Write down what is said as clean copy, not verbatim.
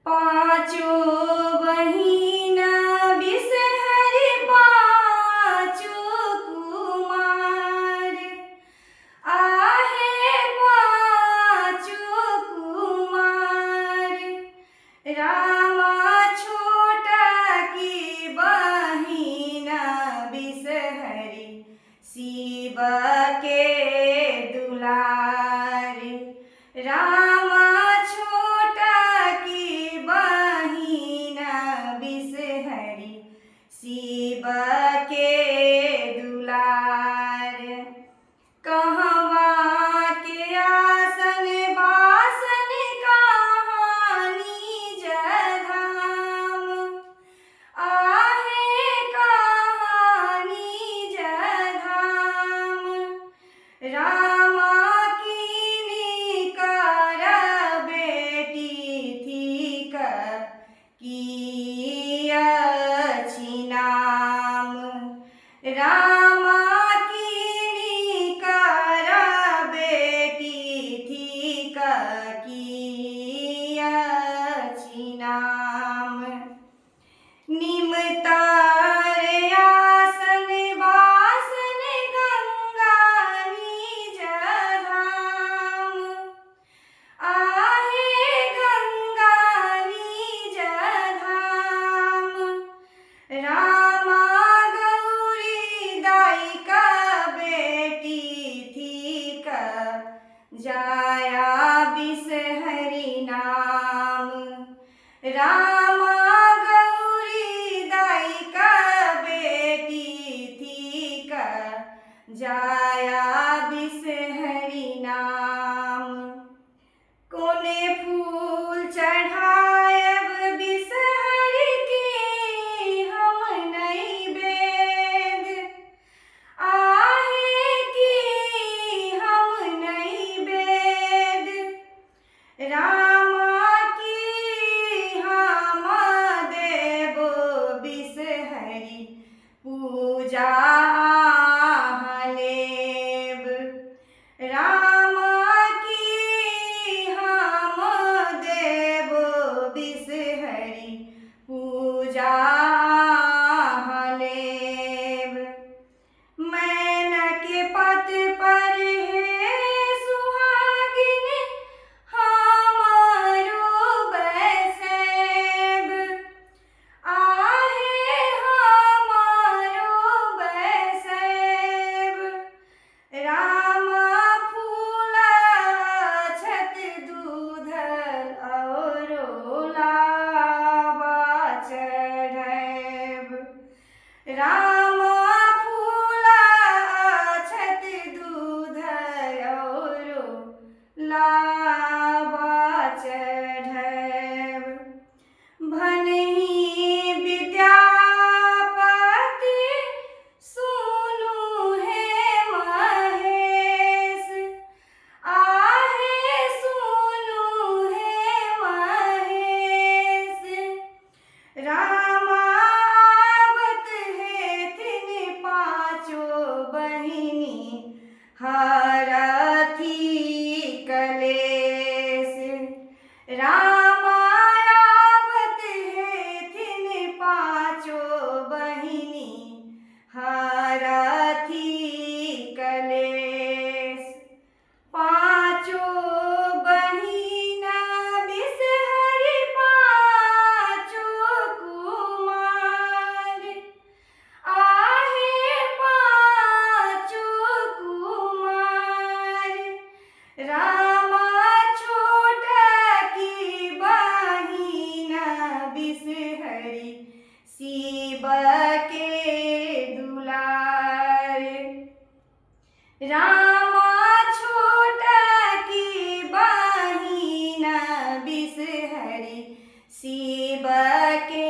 पाँचों बहिन बिसहरि पाँचों कुमार। आहे पाँचों कुमार। रामा छोटा की बहिन बिसहरि शिव के दुलार। रामा छोटा की बहिन बिसहरि शिव के दुलार। कहवा के आसन बासन कहानी जधाम। आहे कहानी जधाम। रामा कीनी कर बेटी थी की अछि नाम। रामा कीनी कर बेटी थी की अछि नाम। निमतर आसन बासन गंगा निज धाम। आहे गंगा निज धाम। रामा गौरी दाई का बेटी थी जाया बिसहरि नाम। रामा गौरी दाई का बेटी थी जाया बिसहरि नाम। कोने फूल चढ़ायब बिसहरि की हम नैवेद्य। आहे की हम नैवेद्य। रामा की हम देबो बिसहरि पूजा लेब। रामा की हम देबो बिसहरि पूजा लेब। मैना के पत पर हे सुहागिन हमारो बैसेब। आहे हमारो बैसेब। रामा फूल अक्षत दूध औरो लावा चढ़ैब। रामा फूल अक्षत दूध औरो लावा चढ़ैब। भनहि विद्यापति सुनु हे महेश। आहे सुनु हे महेश। रामा आवत हेथिन पाँचों बहिनी हरथी कलेश। रामा आवत हेथिन पाँचों बहिनी हरथी कलेश। पाँचों बहिन बिसहरि पाँचों कुमार। आहे पाँचों कुमार। रामा छोटा की बहिन बिसहरि शिव के दुलार। रामा छोटा की बहिन बिसहरि शिव के